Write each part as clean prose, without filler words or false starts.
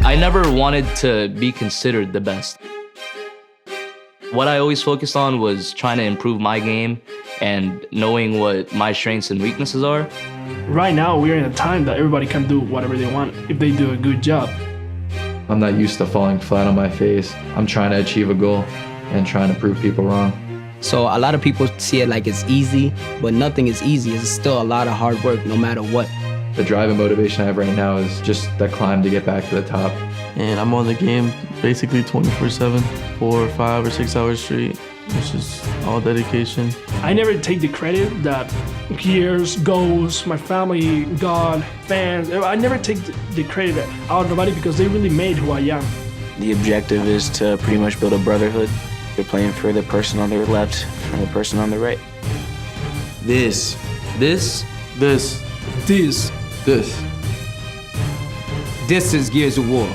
I never wanted to be considered the best. What I always focused on was trying to improve my game and knowing what my strengths and weaknesses are. Right now, we're in a time that everybody can do whatever they want if they do a good job. I'm not used to falling flat on my face. I'm trying to achieve a goal and trying to prove people wrong. So a lot of people see it like it's easy, but nothing is easy. It's still a lot of hard work no matter what. The drive and motivation I have right now is just that climb to get back to the top. And I'm on the game basically 24/7, 4 or 5 or 6 hours straight. It's just all dedication. I never take the credit that gears, goals, my family, God, fans, I never take the credit out of nobody because they really made who I am. The objective is to pretty much build a brotherhood. They're playing for the person on their left and the person on the right. This. This This is Gears of War.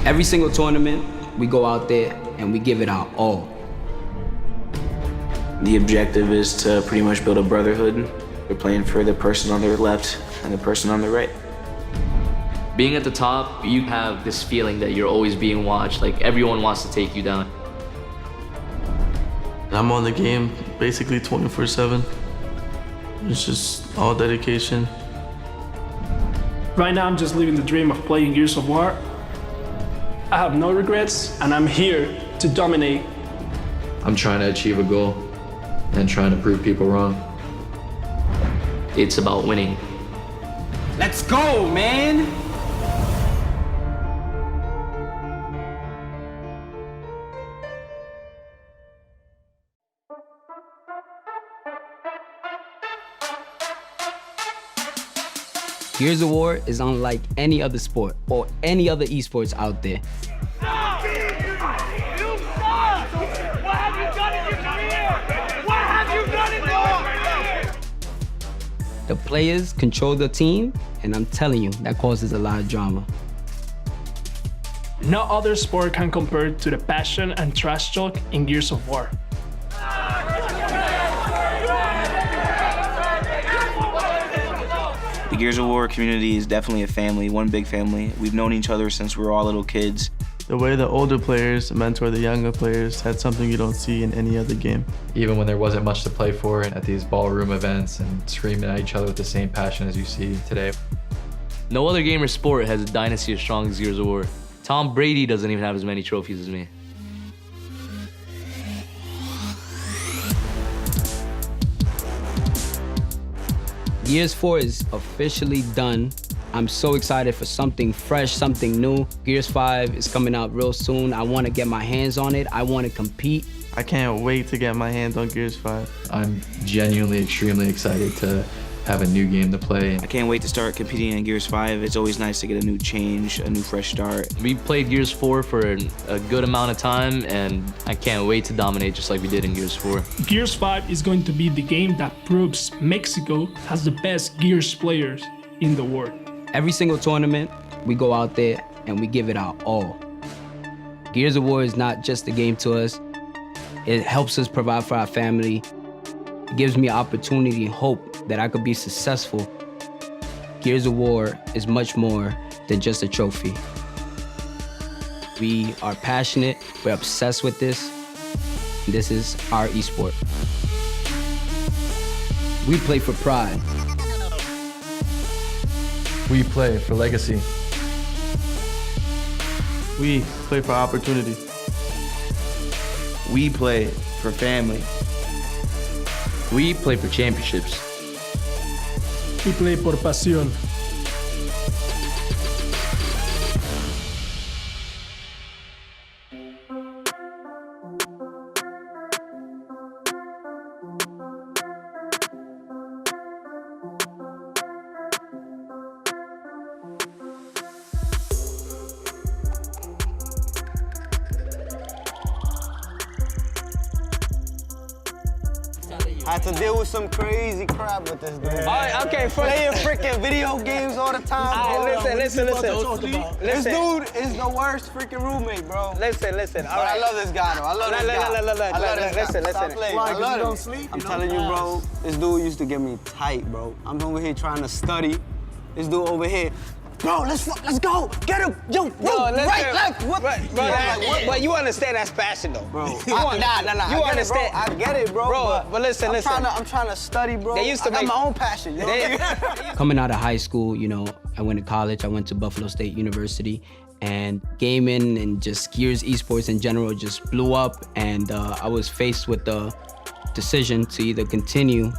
Every single tournament, we go out there and we give it our all. The objective is to pretty much build a brotherhood. They're playing for the person on their left and the person on the right. Being at the top, you have this feeling that you're always being watched, like everyone wants to take you down. I'm on the game basically 24/7. It's just all dedication. Right now, I'm just living the dream of playing Gears of War. I have no regrets, and I'm here to dominate. I'm trying to achieve a goal and trying to prove people wrong. It's about winning. Let's go, man! Gears of War is unlike any other sport or any other esports out there. The players control the team, and I'm telling you, that causes a lot of drama. No other sport can compare to the passion and trash talk in Gears of War. The Gears of War community is definitely a family, one big family. We've known each other since we were all little kids. The way the older players mentor the younger players, that's something you don't see in any other game. Even when there wasn't much to play for at these ballroom events and screaming at each other with the same passion as you see today. No other game or sport has a dynasty as strong as Gears of War. Tom Brady doesn't even have as many trophies as me. Gears 4 is officially done. I'm so excited for something fresh, something new. Gears 5 is coming out real soon. I want to get my hands on it. I want to compete. I can't wait to get my hands on Gears 5. I'm genuinely extremely excited to have a new game to play. I can't wait to start competing in Gears 5. It's always nice to get a new change, a new fresh start. We played Gears 4 for a good amount of time, and I can't wait to dominate just like we did in Gears 4. Gears 5 is going to be the game that proves Mexico has the best Gears players in the world. Every single tournament, we go out there and we give it our all. Gears of War is not just a game to us. It helps us provide for our family. It gives me opportunity and hope that I could be successful. Gears of War is much more than just a trophy. We are passionate, we're obsessed with this. This is our esport. We play for pride. We play for legacy. We play for opportunity. We play for family. We play for championships. We play por pasión. I had to deal with some crazy crap with this dude. Oh, okay, Playing freaking video games all the time. All right, bro. listen. This dude is the worst freaking roommate, bro. Listen. All But right. I love this guy, though. I love this guy. I love this guy. Stop playing. Why? I 'Cause love you him. don't sleep? I'm telling you, bro, this dude used to get me tight, bro. I'm over here trying to study. This dude over here, bro, let's go. Get him. Yo, right, left. What? But you understand that's passion, though. Bro, Nah. You understand? I get it, bro. But listen. I'm trying to study, bro. They used to I got make- my own passion. You know? Coming out of high school, you know, I went to college. I went to Buffalo State University, and gaming and just Gears esports in general just blew up. And I was faced with the decision to either continue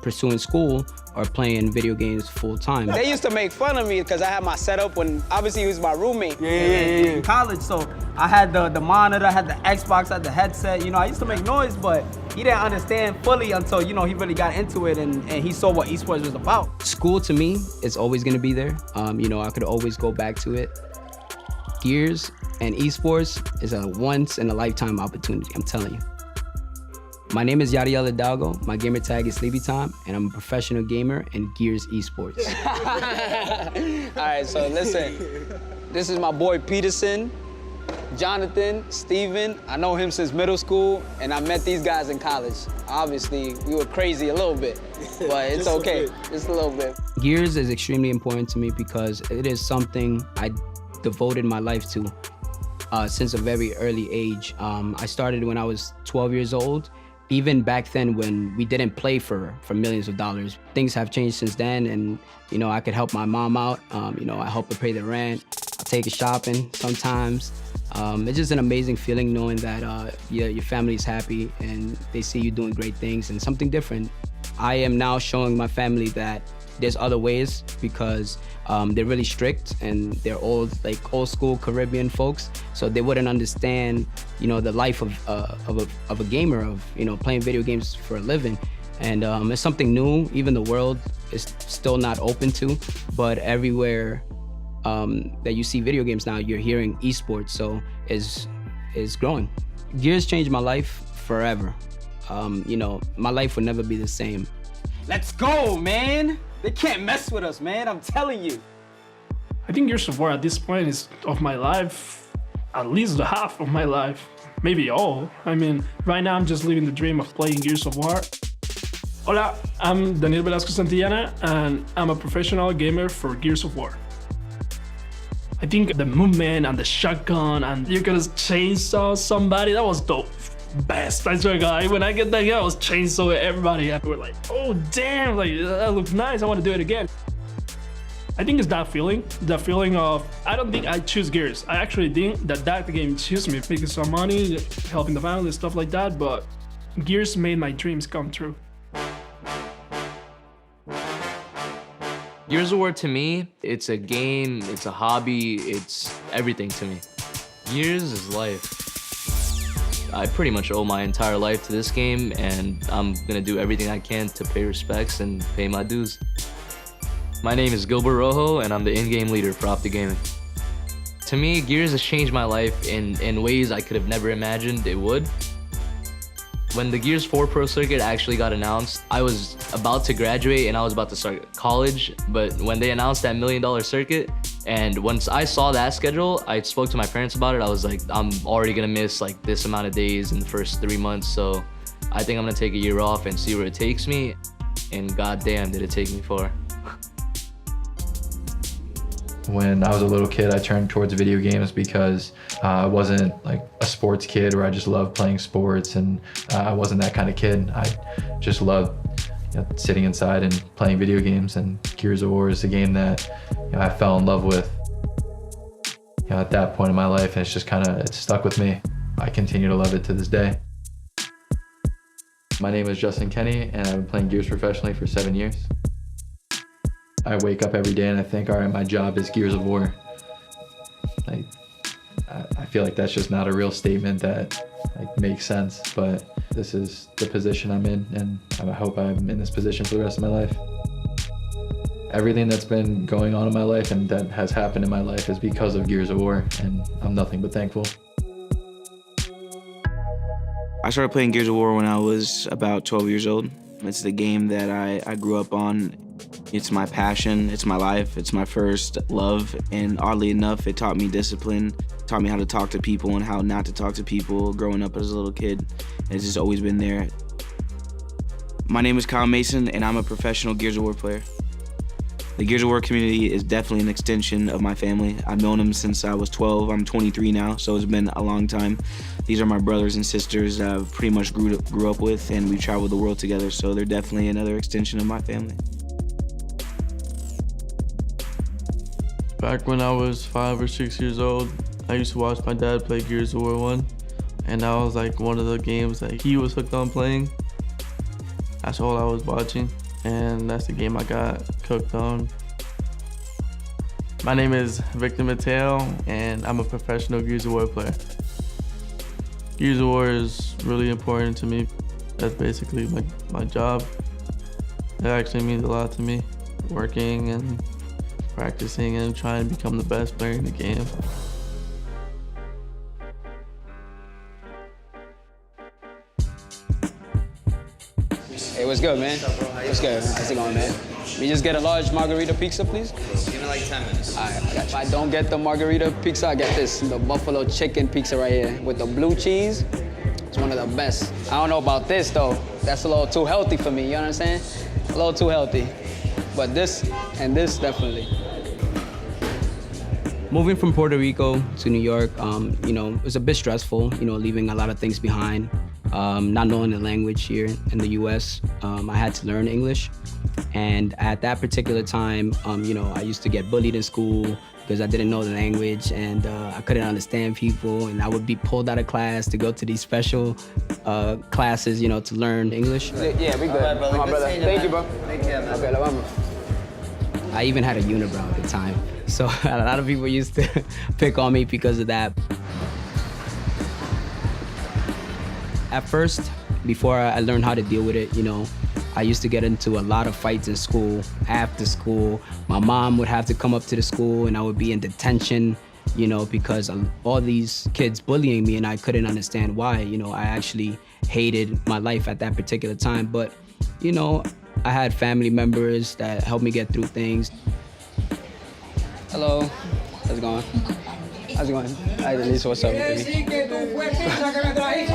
pursuing school or playing video games full time. They used to make fun of me because I had my setup when obviously he was my roommate. In college, so I had the monitor, I had the Xbox, I had the headset. You know, I used to make noise, but he didn't understand fully until, you know, he really got into it and he saw what esports was about. School to me is always gonna be there. You know, I could always go back to it. Gears and esports is a once in a lifetime opportunity, I'm telling you. My name is Yadiel Hidalgo. My gamer tag is Sleepy Time, and I'm a professional gamer in Gears esports. All right, so listen. This is my boy Peterson, Jonathan, Steven. I know him since middle school, and I met these guys in college. Obviously, we were crazy a little bit, but it's okay. Just a little bit. Gears is extremely important to me because it is something I devoted my life to since a very early age. I started when I was 12 years old. Even back then when we didn't play for millions of dollars. Things have changed since then, and you know, I could help my mom out. You know, I help her pay the rent. I take her shopping sometimes. It's just an amazing feeling knowing that your family is happy and they see you doing great things and something different. I am now showing my family that there's other ways because they're really strict and they're old school Caribbean folks, so they wouldn't understand, you know, the life of a gamer, of, you know, playing video games for a living. And it's something new. Even the world is still not open to, but everywhere that you see video games now, you're hearing esports, so is growing. Gears changed my life forever. You know, my life would never be the same. Let's go, man. They can't mess with us, man. I'm telling you. I think Gears of War at this point is of my life, at least the half of my life, maybe all. I mean, right now I'm just living the dream of playing Gears of War. Hola, I'm Daniel Velasco Santillana, and I'm a professional gamer for Gears of War. I think the movement and the shotgun and you can chainsaw somebody, that was the best. I swear to God, when I get that gun, I was chainsawing everybody. And we're like, oh damn, like that looks nice, I want to do it again. I think it's that feeling of, I don't think I choose Gears. I actually think that game chose me, making some money, helping the family, stuff like that, but Gears made my dreams come true. Gears of War to me, it's a game, it's a hobby, it's everything to me. Gears is life. I pretty much owe my entire life to this game, and I'm gonna do everything I can to pay respects and pay my dues. My name is Gilbert Rojo, and I'm the in-game leader for Opti Gaming. To me, Gears has changed my life in ways I could have never imagined it would. When the Gears 4 Pro Circuit actually got announced, I was about to graduate and I was about to start college, but when they announced that $1 million circuit, and once I saw that schedule, I spoke to my parents about it. I was like, I'm already gonna miss like this amount of days in the first 3 months, so I think I'm gonna take a year off and see where it takes me, and goddamn did it take me far. When I was a little kid, I turned towards video games because I wasn't like a sports kid where I just loved playing sports, and I wasn't that kind of kid. I just loved sitting inside and playing video games, and Gears of War is a game that I fell in love with at that point in my life, and it's just it's stuck with me. I continue to love it to this day. My name is Justin Kenny, and I've been playing Gears professionally for 7 years. I wake up every day and I think, all right, my job is Gears of War. I feel like that's just not a real statement that makes sense, but this is the position I'm in, and I hope I'm in this position for the rest of my life. Everything that's been going on in my life and that has happened in my life is because of Gears of War, and I'm nothing but thankful. I started playing Gears of War when I was about 12 years old. It's the game that I grew up on. It's my passion, it's my life, it's my first love, and oddly enough, it taught me discipline, taught me how to talk to people and how not to talk to people growing up as a little kid. It's just always been there. My name is Kyle Mason, and I'm a professional Gears of War player. The Gears of War community is definitely an extension of my family. I've known them since I was 12. I'm 23 now, so it's been a long time. These are my brothers and sisters that I've pretty much grew up with, and we traveled the world together, so they're definitely another extension of my family. Back when I was 5 or 6 years old, I used to watch my dad play Gears of War 1, and that was like one of the games that he was hooked on playing. That's all I was watching, and that's the game I got hooked on. My name is Victor Mateo, and I'm a professional Gears of War player. Gears of War is really important to me. That's basically my job. It actually means a lot to me, working and practicing and trying to become the best player in the game. Hey, what's good, man? What's good? How's it going, man? We just get a large margarita pizza, please? Give me like 10 minutes. All right, I got you. If I don't get the margarita pizza, I get this, the buffalo chicken pizza right here with the blue cheese. It's one of the best. I don't know about this, though. That's a little too healthy for me, you know what I'm saying? A little too healthy. But this and this, definitely. Moving from Puerto Rico to New York, it was a bit stressful, leaving a lot of things behind. Not knowing the language here in the US, I had to learn English. And at that particular time, I used to get bullied in school because I didn't know the language and I couldn't understand people, and I would be pulled out of class to go to these special classes, to learn English. Yeah, we good. All right, brother. My brother. Thank you, bro. Take care, man. Okay, la vamos. I even had a unibrow at the time. So a lot of people used to pick on me because of that. At first, before I learned how to deal with it, I used to get into a lot of fights in school, after school. My mom would have to come up to the school and I would be in detention, because all these kids bullying me and I couldn't understand why. I actually hated my life at that particular time. But, I had family members that helped me get through things. Hello. How's it going? How's it going? Hi, Denise. What's up, baby? What are you?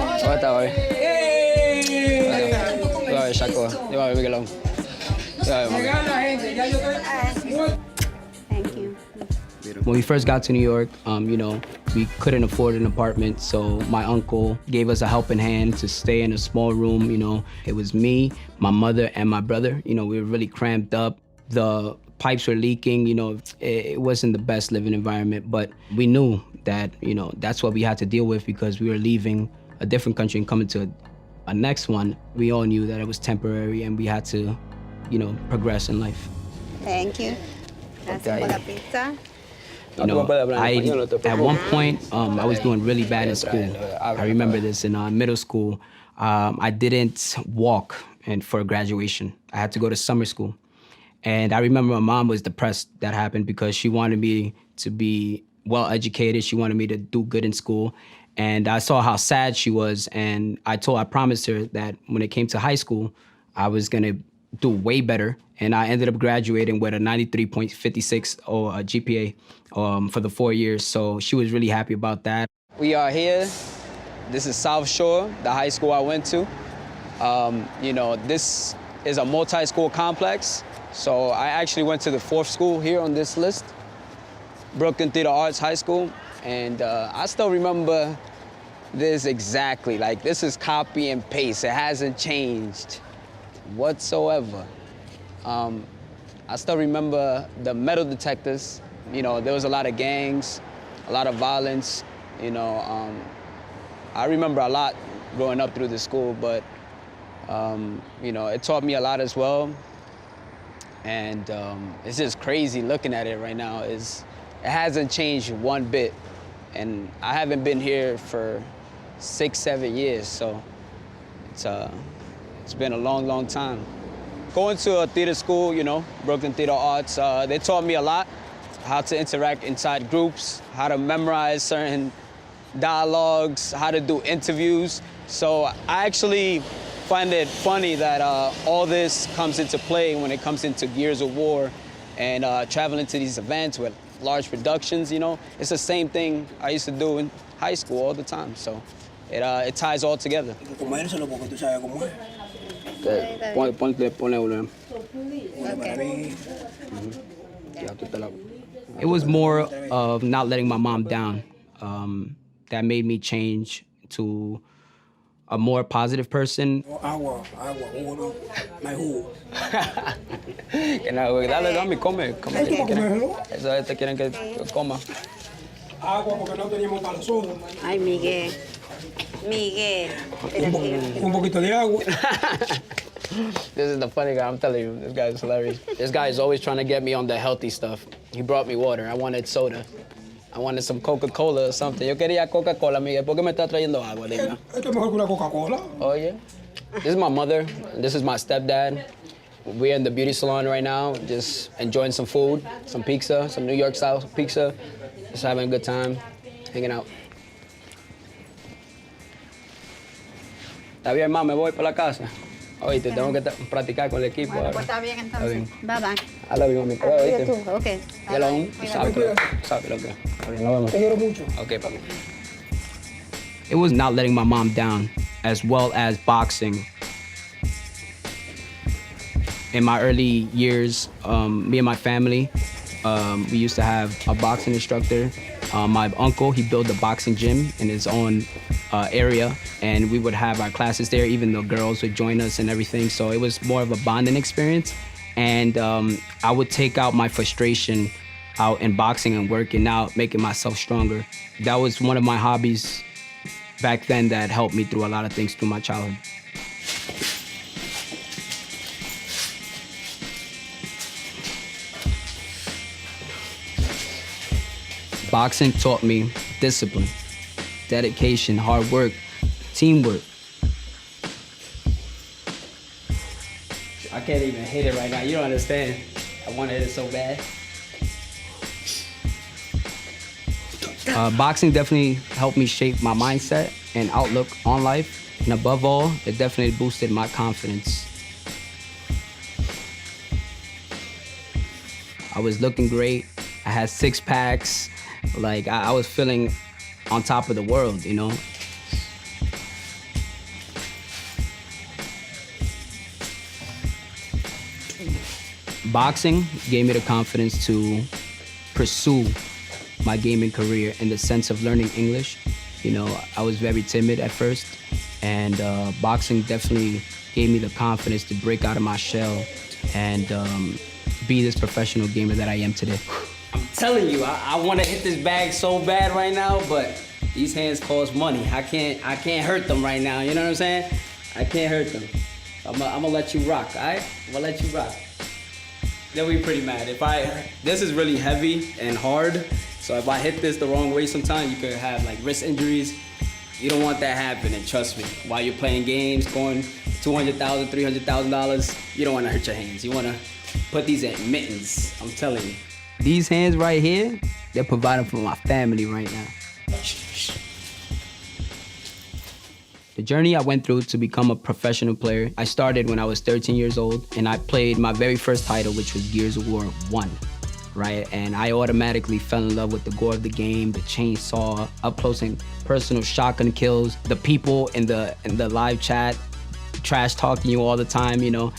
Shaco. Thank you. When we first got to New York, we couldn't afford an apartment, so my uncle gave us a helping hand to stay in a small room. It was me, my mother, and my brother. We were really cramped up. The pipes were leaking. It wasn't the best living environment, but we knew that, that's what we had to deal with because we were leaving a different country and coming to a next one. We all knew that it was temporary and we had to, progress in life. Thank you. Gracias por la pizza. At one point, I was doing really bad in school. I remember this in middle school. I didn't walk for graduation. I had to go to summer school. And I remember my mom was depressed that happened because she wanted me to be well educated. She wanted me to do good in school. And I saw how sad she was. And I promised her that when it came to high school, I was gonna do way better. And I ended up graduating with a 93.56 or a GPA for the 4 years. So she was really happy about that. We are here. This is South Shore, the high school I went to. This is a multi-school complex. So I actually went to the 4th school here on this list, Brooklyn Theater Arts High School. And I still remember this exactly. Like, this is copy and paste. It hasn't changed whatsoever. I still remember the metal detectors. There was a lot of gangs, a lot of violence. I remember a lot growing up through the school, but it taught me a lot as well. And it's just crazy looking at it right now. It hasn't changed one bit. And I haven't been here for 6, 7 years, so it's been a long, long time. Going to a theater school, Brooklyn Theater Arts, they taught me a lot, how to interact inside groups, how to memorize certain dialogues, how to do interviews. So I actually find it funny that all this comes into play when it comes into Gears of War and traveling to these events with large productions, you know. It's the same thing I used to do in high school all the time, so it ties all together. It was more of not letting my mom down that made me change to a more positive person. Dale, dame, come. Eso te quieren que coma. Ay, Miguel. Miguel. Un poquito de agua. This is the funny guy, I'm telling you, this guy is hilarious. This guy is always trying to get me on the healthy stuff. He brought me water, I wanted soda. I wanted some Coca-Cola or something. Yo quería Coca-Cola, Miguel. ¿Por qué me está trayendo agua? Dime. Esto es mejor que una Coca-Cola. Oh, yeah? This is my mother, and this is my stepdad. We're in the beauty salon right now, just enjoying some food, some pizza, some New York style pizza. Just having a good time, hanging out. Está bien, ma, me voy para la casa. Oíste, tengo que practicar con el equipo. Bueno, pues está bien entonces. Bye bye. I love you, mami. Oíste. Tú, ok. Y el aún, sabe lo que. Está bien, nos vemos. Te quiero mucho. Okay, papi. It was not letting my mom down, as well as boxing. In my early years, me and my family, we used to have a boxing instructor. My uncle, he built a boxing gym in his own area, and we would have our classes there. Even the girls would join us and everything, so it was more of a bonding experience. And I would take out my frustration out in boxing and working out, making myself stronger. That was one of my hobbies back then that helped me through a lot of things through my childhood. Boxing taught me discipline, dedication, hard work, teamwork. I can't even hit it right now. You don't understand. I want to hit it so bad. Boxing definitely helped me shape my mindset and outlook on life. And above all, it definitely boosted my confidence. I was looking great. I had 6 packs. Like, I was feeling on top of the world, you know? Boxing gave me the confidence to pursue my gaming career in the sense of learning English. You know, I was very timid at first, and boxing definitely gave me the confidence to break out of my shell and be this professional gamer that I am today. I'm telling you, I want to hit this bag so bad right now, but these hands cost money. I can't hurt them right now, you know what I'm saying? I can't hurt them. I'm gonna let you rock, all right? I'm gonna let you rock. They'll be pretty mad. This is really heavy and hard, so if I hit this the wrong way sometime, you could have like wrist injuries. You don't want that happening, trust me. While you're playing games, going $200,000, $300,000, you don't wanna hurt your hands. You wanna put these in mittens, I'm telling you. These hands right here, they're providing for my family right now. The journey I went through to become a professional player, I started when I was 13 years old, and I played my very first title, which was Gears of War 1, right? And I automatically fell in love with the gore of the game, the chainsaw, up close and personal shotgun kills, the people in the live chat, trash talking you all the time, you know.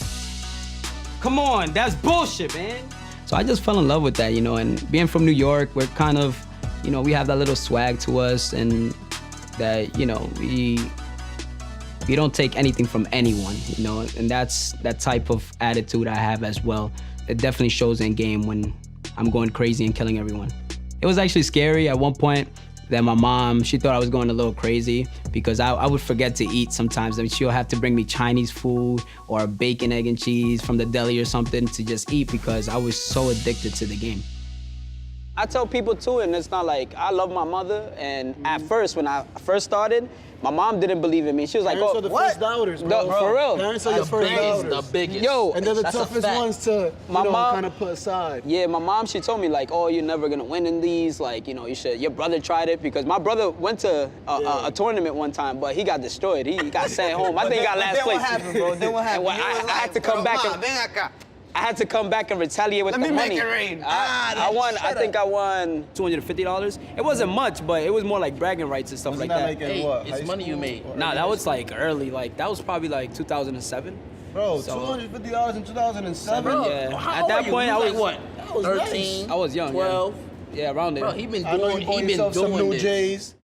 Come on, that's bullshit, man. So I just fell in love with that, you know, and being from New York, we're kind of, you know, we have that little swag to us, and that, you know, we don't take anything from anyone, you know, and that's that type of attitude I have as well. It definitely shows in game when I'm going crazy and killing everyone. It was actually scary at one point that my mom, she thought I was going a little crazy because I would forget to eat sometimes. I mean, she'll have to bring me Chinese food or bacon, egg, and cheese from the deli or something to just eat because I was so addicted to the game. I tell people too, and it's not like, I love my mother, and at first, when I first started, my mom didn't believe in me. She was like, Parents oh, are the what? first doubters, No, bro. for real. Parents are your first doubters. The biggest. Yo, And they're the That's a toughest fact. ones to, My mom- kind of put aside. Yeah, my mom, she told me like, oh, you're never gonna win in these. Like, you know, your brother tried it, because my brother went to a tournament one time, but he got destroyed. He got sent home. I think he got last Then place. what happened, bro? Then what happened? And I had to come back and I had to come back and retaliate with Let the me money. make it rain. I won. I think I won $250. It wasn't much, but it was more like bragging rights and stuff like that. Hey, it's money you made. Nah, that was like early. Like that was probably like 2007. Bro, So- $250 in 2007? Bro, Yeah. how At old that are you? point, You I like was what? That was 13, nice. I was young. 12. Yeah, around there. Bro, he been I know you bought doing yourself some new this. J's.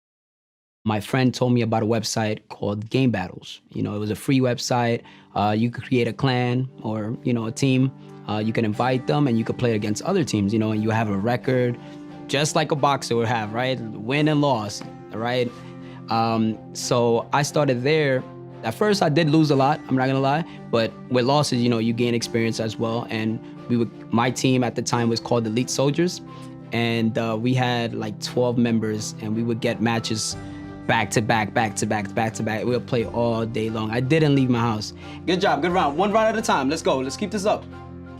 My friend told me about a website called Game Battles. You know, it was a free website. You could create a clan or, you know, a team. You can invite them and you could play against other teams, you know, and you have a record just like a boxer would have, right? Win and loss, right? So I started there. At first I did lose a lot, I'm not gonna lie, but with losses, you know, you gain experience as well. And my team at the time was called Elite Soldiers. And we had like 12 members and we would get matches back to back, back to back, back to back. We'll play all day long. I didn't leave my house. Good job, good round. One round at a time. Let's go, let's keep this up.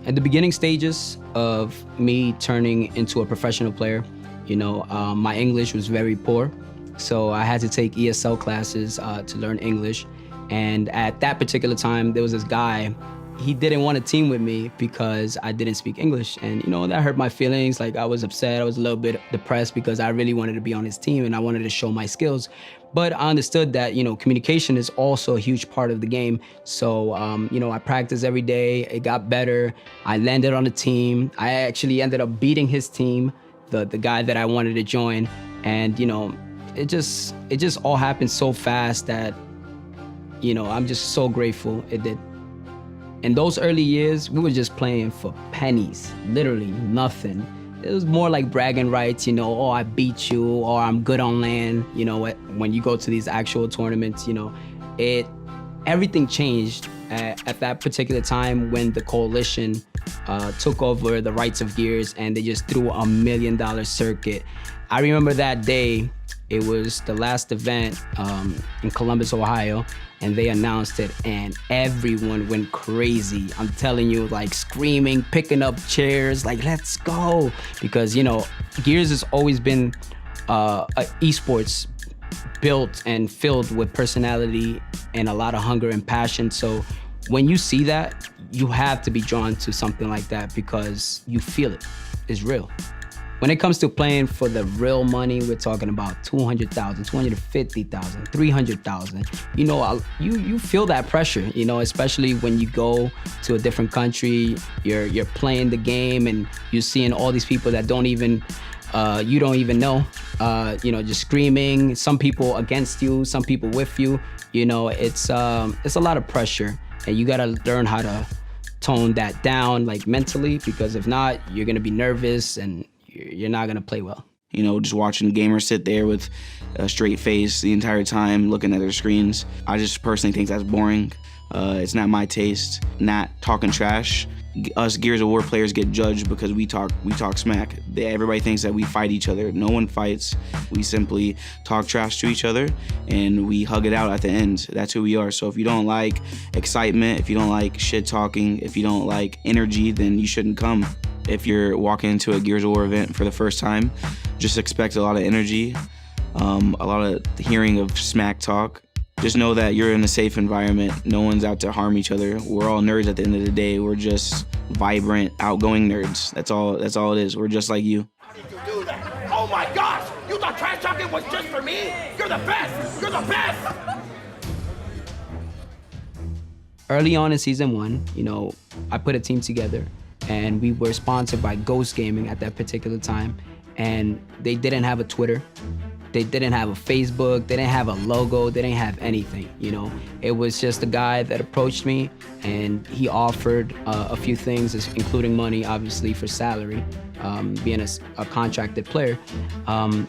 At the beginning stages of me turning into a professional player, you know, my English was very poor. So I had to take ESL classes to learn English. And at that particular time, there was this guy, he didn't want to team with me because I didn't speak English. And, you know, that hurt my feelings. Like, I was upset. I was a little bit depressed because I really wanted to be on his team and I wanted to show my skills. But I understood that, you know, communication is also a huge part of the game. So, you know, I practiced every day. It got better. I landed on a team. I actually ended up beating his team, the guy that I wanted to join. And, you know, it just all happened so fast that, you know, I'm just so grateful it did. In those early years, we were just playing for pennies, literally nothing. It was more like bragging rights, you know, oh, I beat you, or I'm good on land. You know, when you go to these actual tournaments, you know, everything changed at that particular time when the coalition took over the rights of Gears and they just threw $1 million circuit. I remember that day. It was the last event in Columbus, Ohio, and they announced it and everyone went crazy. I'm telling you, like screaming, picking up chairs, like, let's go. Because, you know, Gears has always been esports built and filled with personality and a lot of hunger and passion. So when you see that, you have to be drawn to something like that because you feel it. It's real. When it comes to playing for the real money, we're talking about 200,000, 250,000, 300,000. You know, you feel that pressure, you know, especially when you go to a different country, you're playing the game and you're seeing all these people that don't even, you don't even know, you know, just screaming, some people against you, some people with you, you know, it's a lot of pressure and you gotta learn how to tone that down, like mentally, because if not, you're gonna be nervous and you're not gonna play well. You know, just watching gamers sit there with a straight face the entire time, looking at their screens. I just personally think that's boring. It's not my taste. Not talking trash. Us Gears of War players get judged because we talk smack. Everybody thinks that we fight each other. No one fights. We simply talk trash to each other and we hug it out at the end. That's who we are. So if you don't like excitement, if you don't like shit talking, if you don't like energy, then you shouldn't come. If you're walking into a Gears of War event for the first time, just expect a lot of energy, a lot of hearing of smack talk. Just know that you're in a safe environment. No one's out to harm each other. We're all nerds at the end of the day. We're just vibrant, outgoing nerds. That's all it is. We're just like you. How did you do that? Oh my gosh! You thought trash talking was just for me? You're the best! You're the best! Early on in season 1, you know, I put a team together and we were sponsored by Ghost Gaming at that particular time. And they didn't have a Twitter. They didn't have a Facebook, they didn't have a logo, they didn't have anything, you know. It was just a guy that approached me and he offered a few things, including money, obviously, for salary, being a contracted player.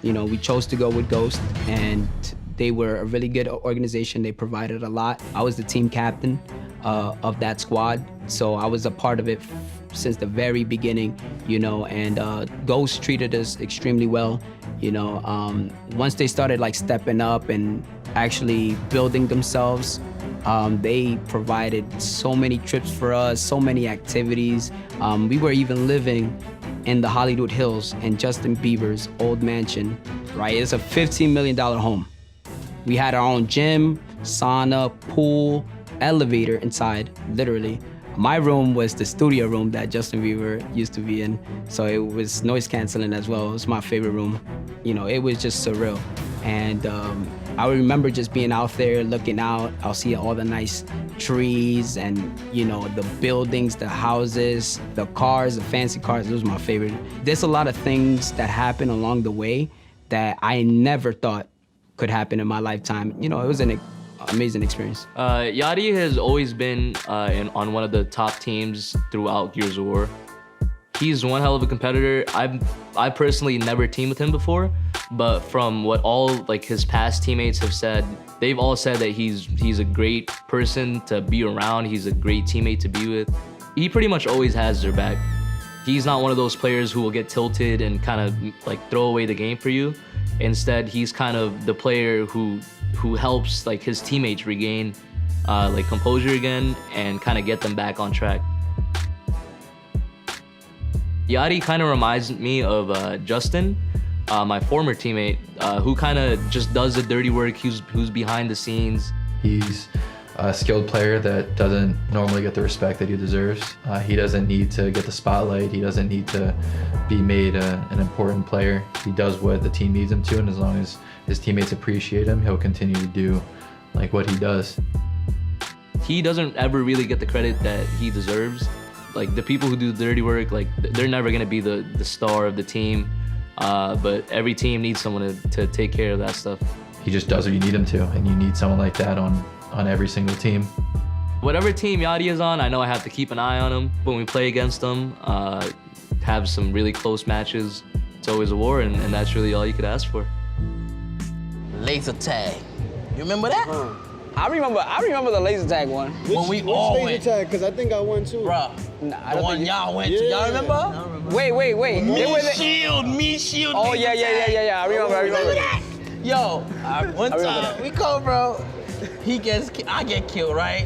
You know, we chose to go with Ghost and they were a really good organization. They provided a lot. I was the team captain of that squad, so I was a part of it since the very beginning, and Ghost treated us extremely well. Once they started like stepping up and actually building themselves, they provided so many trips for us, so many activities. We were even living in the Hollywood Hills in Justin Bieber's old mansion, right? It's a $15 million home. We had our own gym, sauna, pool, elevator inside, literally. My room was the studio room that Justin Bieber used to be in, so it was noise canceling as well. It was my favorite room. It was just surreal. And I remember just being out there looking out. I'll see all the nice trees and, the buildings, the houses, the cars, the fancy cars. It was my favorite. There's a lot of things that happen along the way that I never thought could happen in my lifetime. It was an amazing experience. Yachty has always been on one of the top teams throughout Gears of War. He's one hell of a competitor. I personally never teamed with him before, but from what all like his past teammates have said, they've all said that he's a great person to be around. He's a great teammate to be with. He pretty much always has their back. He's not one of those players who will get tilted and kind of like throw away the game for you. Instead, he's kind of the player who helps like his teammates regain like composure again and kind of get them back on track. Yachty kind of reminds me of Justin, my former teammate, who kind of just does the dirty work, who's behind the scenes. He's a skilled player that doesn't normally get the respect that he deserves. He doesn't need to get the spotlight. He doesn't need to be made an important player. He does what the team needs him to, and as long as his teammates appreciate him, he'll continue to do like what he does. He doesn't ever really get the credit that he deserves. Like the people who do the dirty work, like they're never gonna be the star of the team, but every team needs someone to take care of that stuff. He just does what you need him to, and you need someone like that on every single team. Whatever team Yachty is on, I know I have to keep an eye on him when we play against him, have some really close matches. It's always a war, and that's really all you could ask for. Laser tag. You remember that? I remember the laser tag one. When we all laser went. tag? Because I think I won too. Bruh, the one y'all went to. Y'all remember? Wait. Me shield. Oh, yeah. I remember. That? Yo, one time, we go, bro. I get killed, right?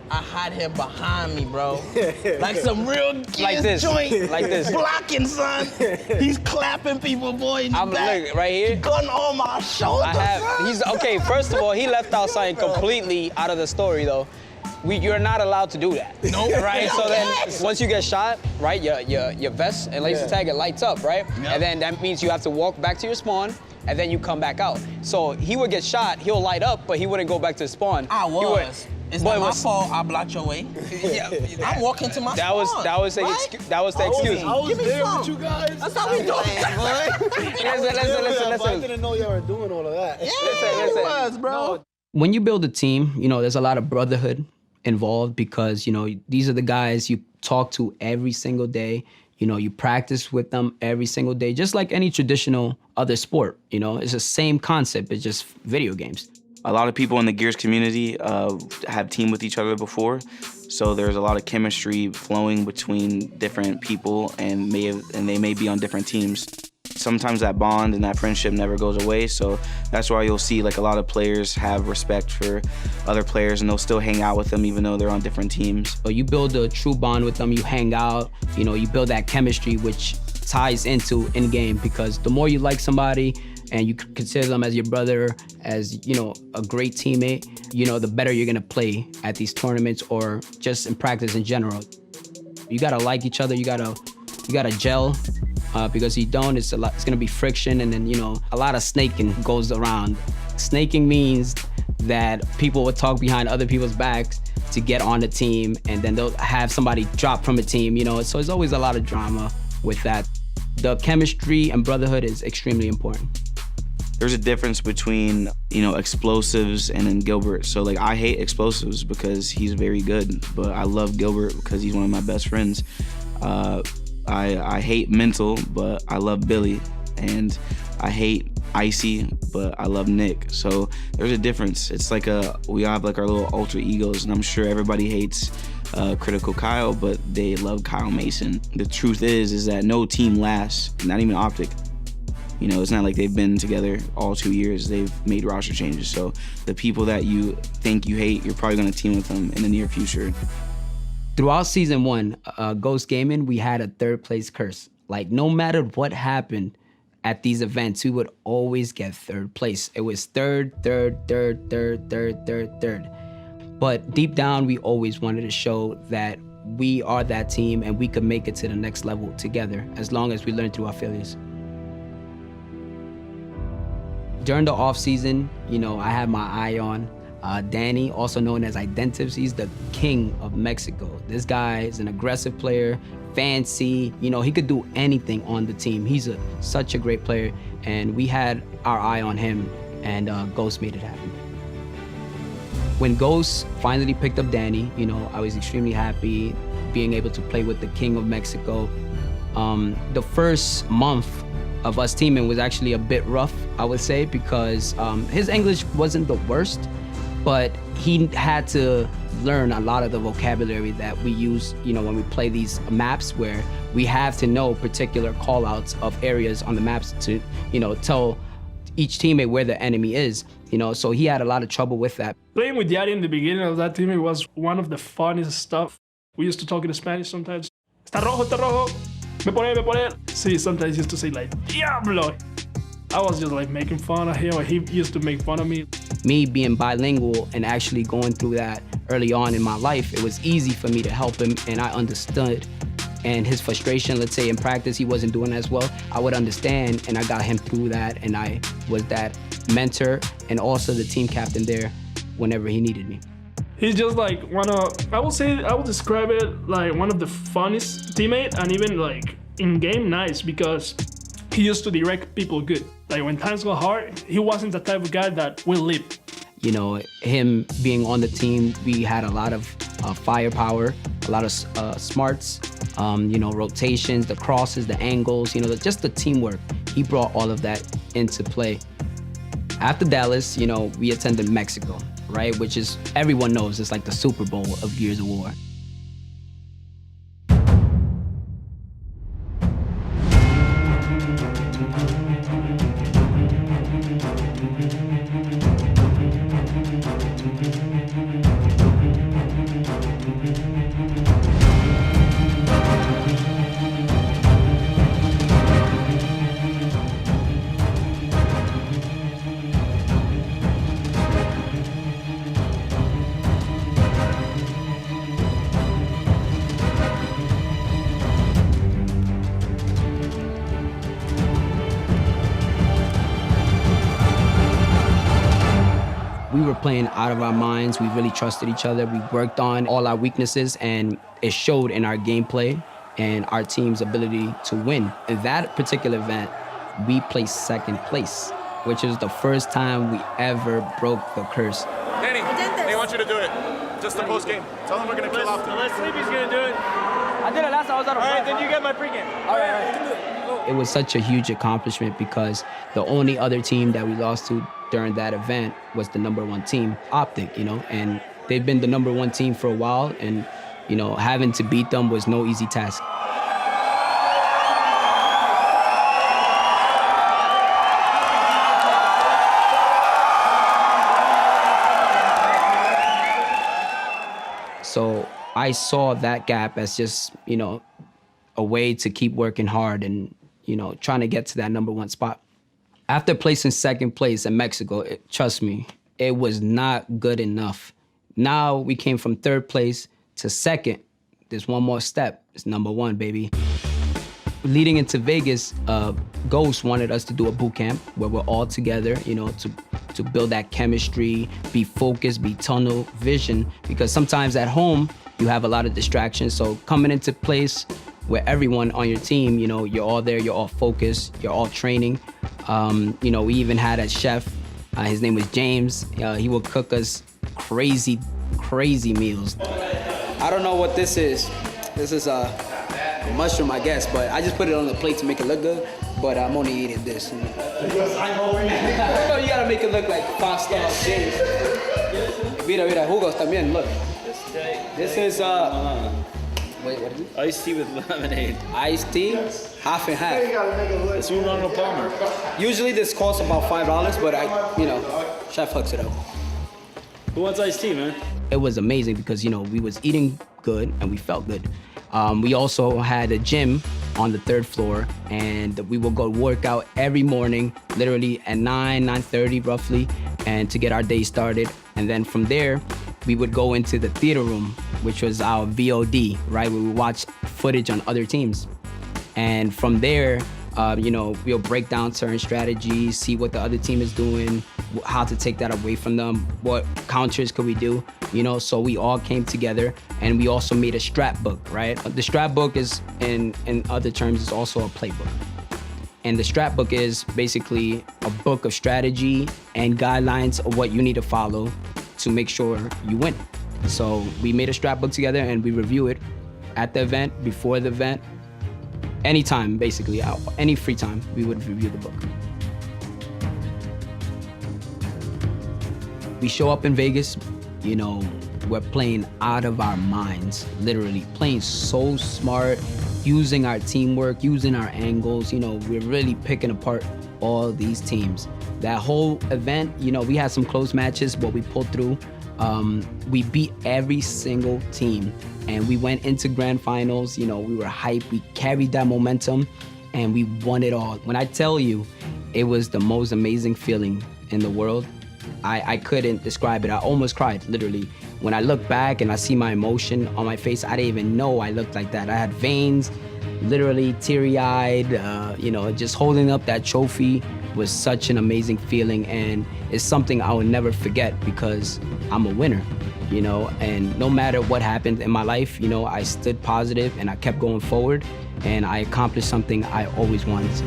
I had him behind me, bro. Like some real kids Like this. joint. Like this. Blocking, son. He's clapping people, boy, in the back. Look, right here. Gun on my shoulder, Okay, first of all, he left out something completely out of the story, though. You're not allowed to do that. Nope. Right? So then, once you get shot, right, your vest and laser tag, it lights up, right? Yep. And then that means you have to walk back to your spawn, and then you come back out. So he would get shot, he'll light up, but he wouldn't go back to the spawn. I was. It's not my fault I blocked your way. Yeah, I'm walking to my that spawn. That was the excuse. I was there with you guys. That's how we do it. Listen. I didn't know y'all were doing all of that. Listen. It was, bro. When you build a team, there's a lot of brotherhood involved because, these are the guys you talk to every single day. You practice with them every single day, just like any traditional other sport. It's the same concept, it's just video games. A lot of people in the Gears community have teamed with each other before, so there's a lot of chemistry flowing between different people, and they may be on different teams. Sometimes that bond and that friendship never goes away, so that's why you'll see like a lot of players have respect for other players, and they'll still hang out with them even though they're on different teams. So you build a true bond with them, you hang out, you build that chemistry, which ties into in-game, because the more you like somebody and you consider them as your brother, as a great teammate, the better you're gonna play at these tournaments or just in practice in general. You gotta like each other, you gotta gel, because if you don't, it's gonna be friction, and then a lot of snaking goes around. Snaking means that people will talk behind other people's backs to get on the team, and then they'll have somebody drop from a team, so there's always a lot of drama with that. The chemistry and brotherhood is extremely important. There's a difference between, explosives and then Gilbert. So like I hate explosives because he's very good, but I love Gilbert because he's one of my best friends. I hate mental, but I love Billy. And I hate Icy, but I love Nick. So there's a difference. It's like we have like our little alter egos, and I'm sure everybody hates critical Kyle, but they love Kyle Mason. The truth is that no team lasts, not even Optic. You know, it's not like they've been together all 2 years. They've made roster changes. So the people that you think you hate, you're probably gonna team with them in the near future. Throughout season 1, Ghost Gaming, we had a 3rd place curse. Like, no matter what happened at these events, we would always get 3rd place. It was third. But deep down, we always wanted to show that we are that team and we could make it to the next level together as long as we learn through our failures. During the off season, you know, I had my eye on Danny, also known as Identives. He's the king of Mexico. This guy is an aggressive player, fancy, you know, he could do anything on the team. He's such a great player, and we had our eye on him, and Ghost made it happen. When Ghost finally picked up Danny, you know, I was extremely happy being able to play with the king of Mexico. The first month of us teaming was actually a bit rough, I would say, because his English wasn't the worst, but he had to learn a lot of the vocabulary that we use, you know, when we play these maps where we have to know particular call-outs of areas on the maps to, you know, tell each teammate where the enemy is, you know, so he had a lot of trouble with that. Playing with Yari in the beginning of that team, it was one of the funniest stuff. We used to talk in Spanish sometimes. Está rojo, me pone. See, sometimes he used to say like, Diablo. I was just like making fun of him, or he used to make fun of me. Me being bilingual and actually going through that early on in my life, it was easy for me to help him, and I understood. And his frustration, let's say in practice, he wasn't doing as well, I would understand, and I got him through that, and I was that mentor and also the team captain there whenever he needed me. He's just like I would describe it like one of the funniest teammates, and even like in game nice, because he used to direct people good. Like when times go hard, he wasn't the type of guy that will leave. You know, him being on the team, we had a lot of firepower, a lot of smarts, you know, rotations, the crosses, the angles, you know, just the teamwork. He brought all of that into play. After Dallas, you know, we attended Mexico, right? Which is, everyone knows, it's like the Super Bowl of Gears of War. We were playing out of our minds. We really trusted each other. We worked on all our weaknesses, and it showed in our gameplay and our team's ability to win. In that particular event, we placed 2nd place, which is the first time we ever broke the curse. Danny, they want you to do it. Just the post game. Tell them we're gonna kill off. Let's see if he's gonna do it. I did it last time I was out of breath. All right, then you get my pregame. All right. It was such a huge accomplishment because the only other team that we lost to during that event was the #1 team, Optic, you know, and they've been the #1 team for a while, and, you know, having to beat them was no easy task. So I saw that gap as just, you know, a way to keep working hard and, you know, trying to get to that #1 spot. After placing 2nd place in Mexico, trust me, it was not good enough. Now we came from 3rd place to 2nd. There's one more step. It's #1, baby. Leading into Vegas, Ghost wanted us to do a boot camp where we're all together, you know, to build that chemistry, be focused, be tunnel vision, because sometimes at home, you have a lot of distractions. So coming into place where everyone on your team, you know, you're all there, you're all focused, you're all training. You know, we even had a chef, his name was James. He would cook us crazy meals. I don't know what this is. This is a mushroom, I guess, but I just put it on the plate to make it look good, but I'm only eating this. You know, you gotta make it look like pasta. Mira, jugos también, look. This is wait, what is it? Iced tea with lemonade. Iced tea, half and half. It's Arnold Palmer. Usually this costs about $5, but chef hooks it up. Who wants iced tea, man? It was amazing because, we was eating good and we felt good. We also had a gym on the 3rd floor, and we would go work out every morning, literally at 9:30 roughly, and to get our day started. And then from there, we would go into the theater room, which was our VOD, right? Where we watch footage on other teams. And from there, we'll break down certain strategies, see what the other team is doing, how to take that away from them, what counters could we do, so we all came together, and we also made a strat book, right? The strat book is, in other terms, is also a playbook. And the strat book is basically a book of strategy and guidelines of what you need to follow to make sure you win. So we made a strat book together, and we review it at the event, before the event, anytime, basically, any free time, we would review the book. We show up in Vegas, we're playing out of our minds, literally playing so smart, using our teamwork, using our angles, we're really picking apart all these teams. That whole event, we had some close matches, but we pulled through. We beat every single team, and we went into grand finals. We were hyped, we carried that momentum, and we won it all. When I tell you, it was the most amazing feeling in the world. I couldn't describe it. I almost cried, literally. When I look back and I see my emotion on my face, I didn't even know I looked like that. I had veins, literally teary-eyed, just holding up that trophy was such an amazing feeling, and it's something I will never forget because I'm a winner, and no matter what happened in my life, I stood positive and I kept going forward, and I accomplished something I always wanted to.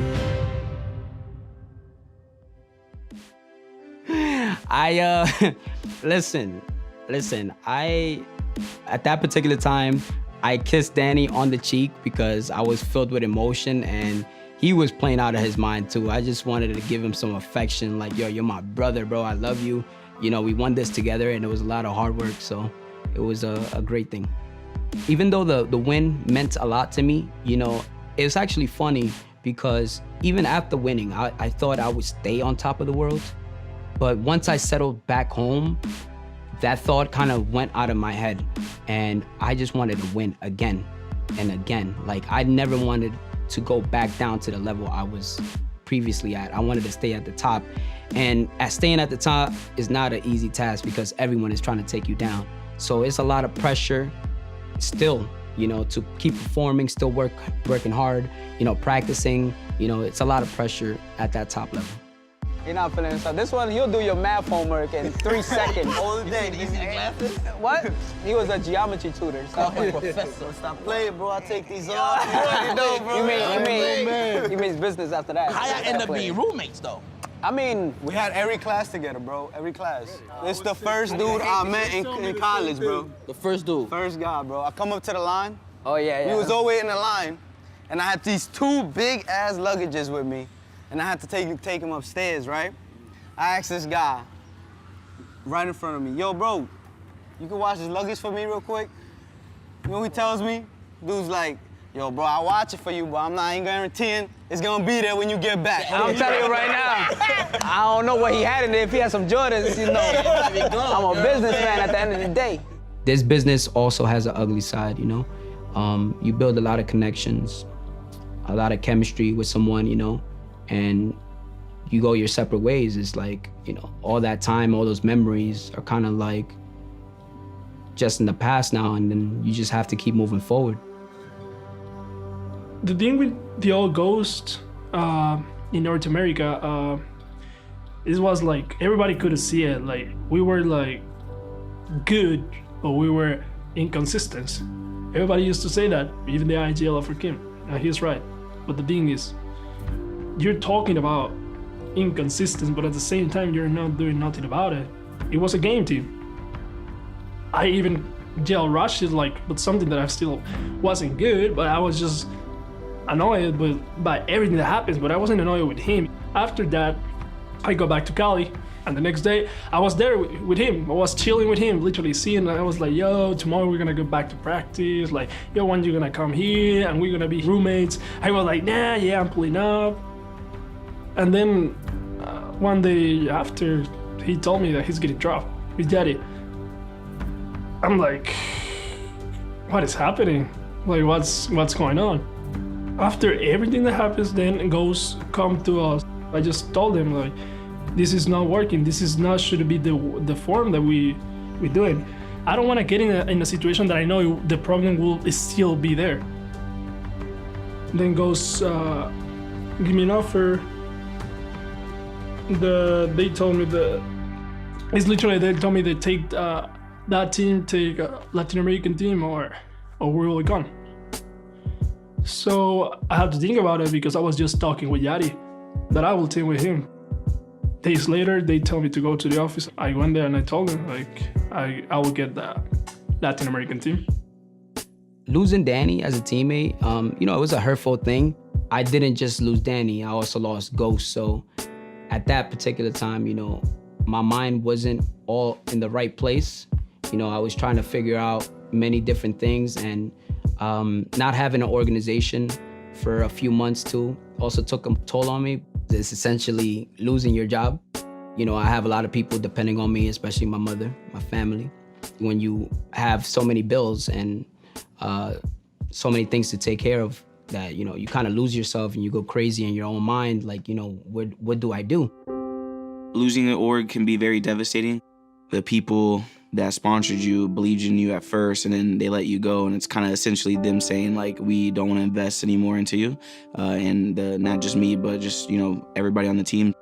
At that particular time, I kissed Danny on the cheek because I was filled with emotion, and he was playing out of his mind too. I just wanted to give him some affection, like, yo, you're my brother, bro, I love you. We won this together, and it was a lot of hard work, so it was a great thing. Even though the win meant a lot to me, it was actually funny because even after winning, I thought I would stay on top of the world. But once I settled back home, that thought kind of went out of my head, and I just wanted to win again and again. Like, I never wanted to go back down to the level I was previously at. I wanted to stay at the top. And staying at the top is not an easy task because everyone is trying to take you down. So it's a lot of pressure still, to keep performing, still working hard, practicing. It's a lot of pressure at that top level. You're not feeling so. This one, you'll do your math homework in 3 seconds. All day. You see the glasses? What? He was a geometry tutor. Call him professor. Stop playing, bro. I take these off. You already know, bro. You made business after that. How y'all end up being roommates, though? I mean, we had every class together, bro. Every class. This is the first dude I met in college, bro. The first dude? First guy, bro. I come up to the line. Oh, yeah. We was always in the line, and I had these 2 big-ass luggages with me, and I had to take him upstairs, right? I asked this guy right in front of me, yo, bro, you can watch this luggage for me real quick? You know what he tells me? Dude's like, yo, bro, I'll watch it for you, but I ain't guaranteeing it's gonna be there when you get back. I'm telling you right now, I don't know what he had in there. If he had some Jordans, I'm a businessman at the end of the day. This business also has an ugly side, You build a lot of connections, a lot of chemistry with someone, and you go your separate ways. It's like, all that time, all those memories are kind of like just in the past now, and then you just have to keep moving forward. The thing with the old Ghost in North America, it was like everybody could see it. Like, we were like good, but we were inconsistent. Everybody used to say that, even the IGL of Kim. He's right. But the thing is, you're talking about inconsistent, but at the same time, you're not doing nothing about it. It was a game team. I even jail rushed it, but something that I still wasn't good, but I was just annoyed by everything that happens, but I wasn't annoyed with him. After that, I go back to Cali. And the next day, I was there with him. I was chilling with him, literally seeing. I was like, yo, tomorrow we're gonna go back to practice. Like, yo, when you gonna come here and we're gonna be roommates? I was like, nah, yeah, I'm pulling up. And then one day after, he told me that he's getting dropped with daddy. I'm like, what is happening? Like, what's going on? After everything that happens, then come to us. I just told him, like, this is not working. This is not should be the form that we doing. I don't want to get in a situation that I know the problem will still be there. Then give me an offer. They told me they told me they take that team, take a Latin American team, or we will be gone. So I had to think about it because I was just talking with Yari that I will team with him. Days later, they told me to go to the office. I went there and I told them, like, I will get the Latin American team. Losing Danny as a teammate, it was a hurtful thing. I didn't just lose Danny, I also lost Ghost. So at that particular time, my mind wasn't all in the right place. I was trying to figure out many different things, and not having an organization for a few months too also took a toll on me. It's essentially losing your job. I have a lot of people depending on me, especially my mother, my family. When you have so many bills and so many things to take care of, that you kind of lose yourself and you go crazy in your own mind, like, what do I do? Losing an org can be very devastating. The people that sponsored you believed in you at first, and then they let you go, and it's kind of essentially them saying, like, we don't want to invest anymore into you. And not just me, but just, everybody on the team.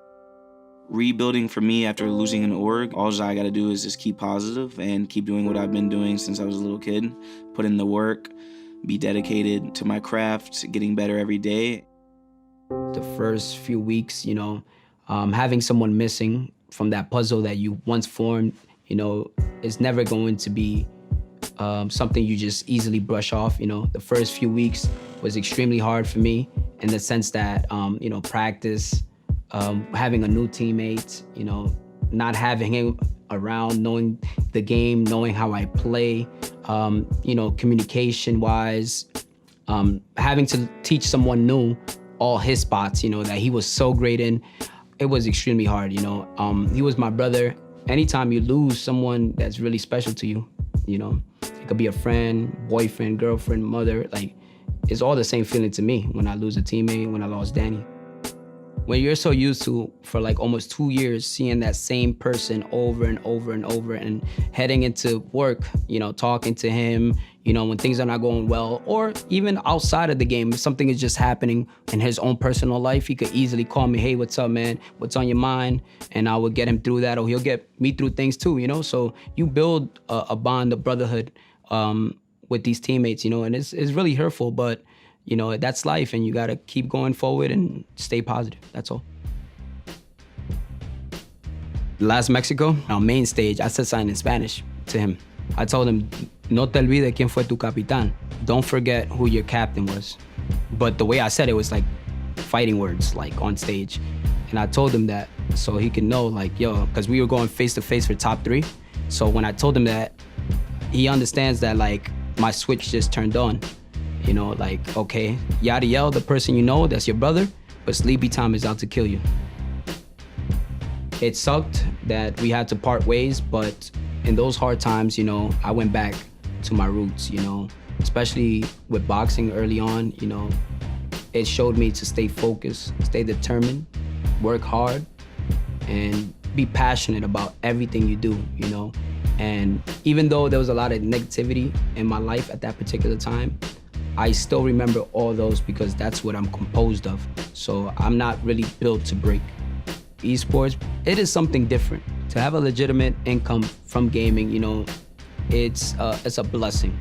Rebuilding for me after losing an org, all I got to do is just keep positive and keep doing what I've been doing since I was a little kid. Put in the work, be dedicated to my craft, getting better every day. The first few weeks, having someone missing from that puzzle that you once formed, is never going to be something you just easily brush off. The first few weeks was extremely hard for me in the sense that, practice, having a new teammate, not having him around, knowing the game, knowing how I play, communication-wise, having to teach someone new all his spots, that he was so great in. It was extremely hard, He was my brother. Anytime you lose someone that's really special to you, it could be a friend, boyfriend, girlfriend, mother, like, it's all the same feeling to me when I lose a teammate, when I lost Danny. When you're so used to, for like almost 2 years, seeing that same person over and over and over, and heading into work, talking to him, when things are not going well, or even outside of the game, if something is just happening in his own personal life, he could easily call me, hey, what's up, man? What's on your mind? And I would get him through that, or he'll get me through things too, So you build a bond, a brotherhood with these teammates, and it's really hurtful, but that's life, and you gotta keep going forward and stay positive, that's all. Last Mexico, our main stage, I said something in Spanish to him. I told him, no te olvides quién fue tu capitán. Don't forget who your captain was. But the way I said it was like fighting words, like on stage. And I told him that so he could know, like, yo, because we were going face to face for top 3. So when I told him that, he understands that, like, my switch just turned on. Like, okay, Yadiel, the person that's your brother, but Sleepy Time is out to kill you. It sucked that we had to part ways, but in those hard times, I went back to my roots, especially with boxing early on, it showed me to stay focused, stay determined, work hard, and be passionate about everything you do, And even though there was a lot of negativity in my life at that particular time, I still remember all those because that's what I'm composed of. So I'm not really built to break. Esports, it is something different. To have a legitimate income from gaming, it's a blessing.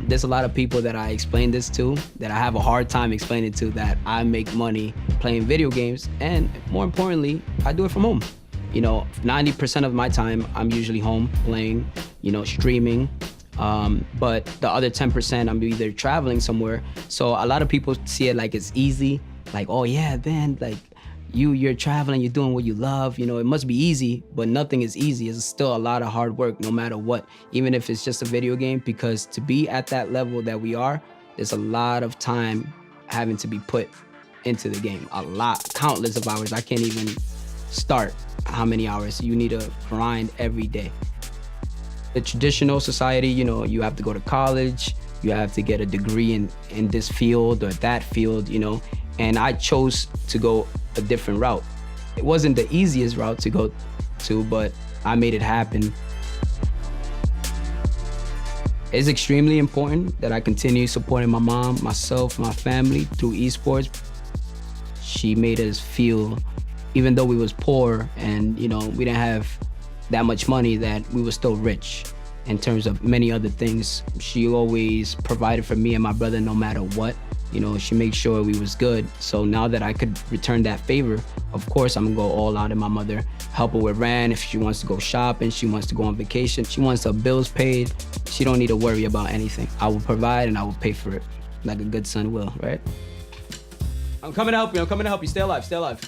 There's a lot of people that I explain this to that I have a hard time explaining to, that I make money playing video games, and more importantly, I do it from home. 90% of my time, I'm usually home playing, streaming. But the other 10%, I'm either traveling somewhere. So a lot of people see it like it's easy, like, oh yeah, man, like You're traveling, you're doing what you love. It must be easy, but nothing is easy. It's still a lot of hard work, no matter what, even if it's just a video game, because to be at that level that we are, there's a lot of time having to be put into the game. A lot, countless of hours. I can't even start how many hours. You need to grind every day. The traditional society, you have to go to college, you have to get a degree in this field or that field, and I chose to go a different route. It wasn't the easiest route to go to, but I made it happen. It's extremely important that I continue supporting my mom, myself, my family through esports. She made us feel, even though we was poor and we didn't have that much money, that we were still rich in terms of many other things. She always provided for me and my brother no matter what. She made sure we was good. So now that I could return that favor, of course I'm gonna go all out in my mother, help her with rent. If she wants to go shopping, she wants to go on vacation, she wants her bills paid, she don't need to worry about anything. I will provide and I will pay for it, like a good son will, right? I'm coming to help you, stay alive, stay alive.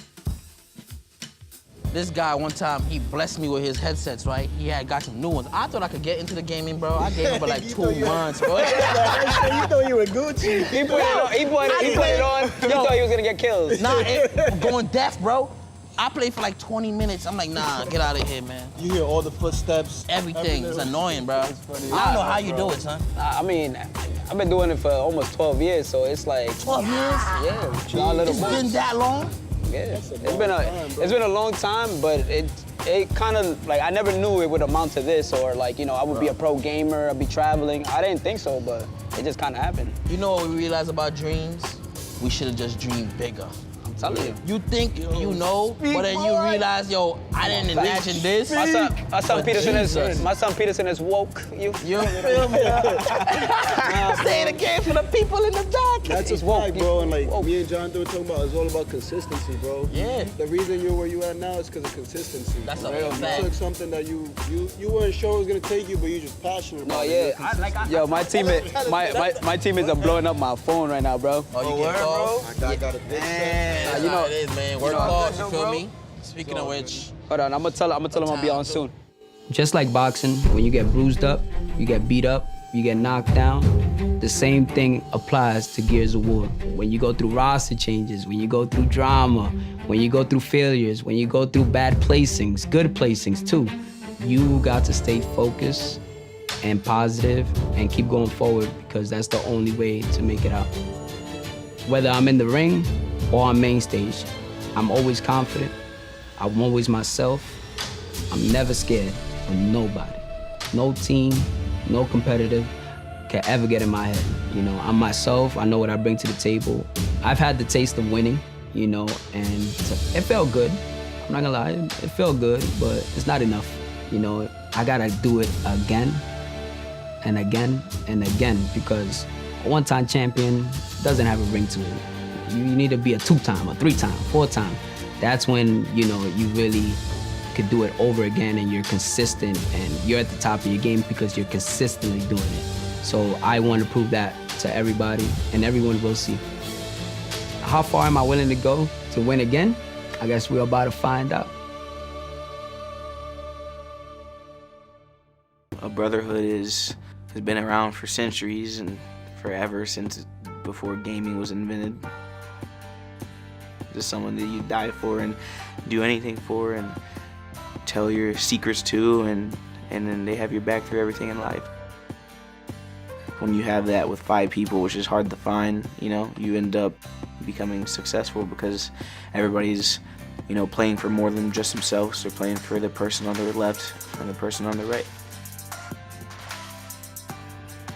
This guy, one time, he blessed me with his headsets, right? He had got some new ones. I thought I could get into the gaming, bro. I gave him for like 2 months, bro. You thought you were Gucci. He put it on. You thought he was gonna get kills. Nah, going deaf, bro. I played for like 20 minutes. I'm like, nah, get out of here, man. You hear all the footsteps. Everything. It's annoying, bro. I don't know how you do it, son. I mean, I've been doing it for almost 12 years, so it's like... 12 years? Yeah. It's been that long? Yeah, it's been a long time, but it kind of, like, I never knew it would amount to this, or like, I would be a pro gamer, I'd be traveling. I didn't think so, but it just kind of happened. You know what we realized about dreams? We should have just dreamed bigger. I'm telling you. You think you know, but then you realize, yo, I didn't imagine this. My son Peterson is woke. You feel me? Say it again for the people in the back. That's a fact, bro. And like me and John were talking about, it's all about consistency, bro. Yeah. The reason you're where you at now is because of consistency. That's a real fact. You took something that you weren't sure it was gonna take you, but you just passionate about it. Yo, my teammates are blowing up my phone right now, bro. Oh, you get calls? I got a big set. That's how it is, man. Work hard, you feel me? Speaking of which, hold on, I'm gonna tell him I'll be on soon. Just like boxing, when you get bruised up, you get beat up, you get knocked down, the same thing applies to Gears of War. When you go through roster changes, when you go through drama, when you go through failures, when you go through bad placings, good placings too, you got to stay focused and positive and keep going forward, because that's the only way to make it out. Whether I'm in the ring or on main stage, I'm always confident. I'm always myself. I'm never scared of nobody. No team, no competitive can ever get in my head. I'm myself. I know what I bring to the table. I've had the taste of winning, and it felt good. I'm not gonna lie, it felt good, but it's not enough. I gotta do it again and again and again, because a one-time champion doesn't have a ring to it. You need to be a 2-time, a 3-time, 4-time. That's when, you really could do it over again, and you're consistent and you're at the top of your game because you're consistently doing it. So I want to prove that to everybody, and everyone will see. How far am I willing to go to win again? I guess we're about to find out. A Brotherhood has been around for centuries and forever, since before gaming was invented. Just someone that you die for and do anything for and tell your secrets to, and then they have your back through everything in life. When you have that with 5 people, which is hard to find, you end up becoming successful because everybody's, playing for more than just themselves. They're playing for the person on their left and the person on the right.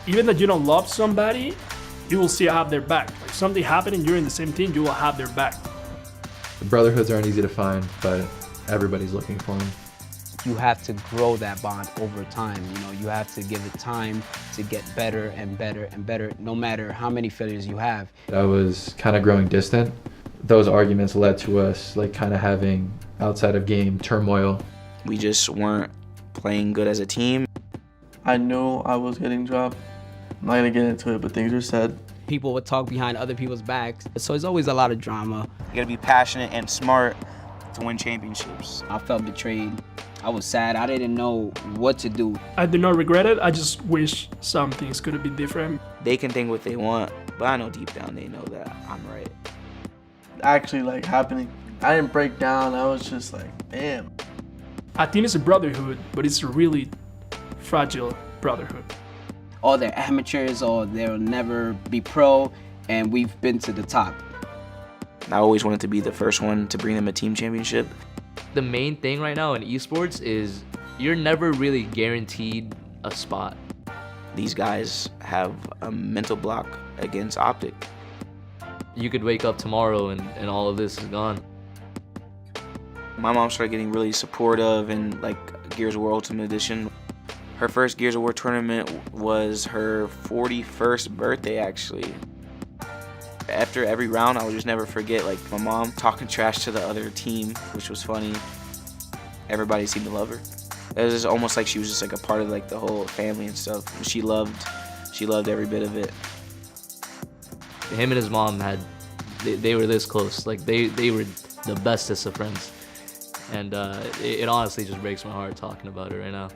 Even that you don't love somebody, you will still have their back. Like something happening, you're in the same team, you will have their back. The brotherhoods aren't easy to find, but everybody's looking for them. You have to grow that bond over time. You have to give it time to get better and better and better, no matter how many failures you have. I was kind of growing distant. Those arguments led to us kind of having, outside of game, turmoil. We just weren't playing good as a team. I knew I was getting dropped. I'm not gonna get into it, but things were said. People would talk behind other people's backs. So it's always a lot of drama. You gotta be passionate and smart to win championships. I felt betrayed. I was sad. I didn't know what to do. I do not regret it. I just wish some things could have been different. They can think what they want, but I know deep down they know that I'm right. Actually, like, happening. I didn't break down. I was just like, damn. I think it's a brotherhood, but it's a really fragile brotherhood. All they're amateurs or they'll never be pro, and we've been to the top. I always wanted to be the first one to bring them a team championship. The main thing right now in esports is you're never really guaranteed a spot. These guys have a mental block against Optic. You could wake up tomorrow and all of this is gone. My mom started getting really supportive in like Gears of War Ultimate Edition. Her first Gears of War tournament was her 41st birthday, actually. After every round, I would just never forget like my mom talking trash to the other team, which was funny. Everybody seemed to love her. It was just almost like she was just like a part of like the whole family and stuff. She loved every bit of it. Him and his mom they were this close. Like they were the bestest of friends. And it honestly just breaks my heart talking about it right now.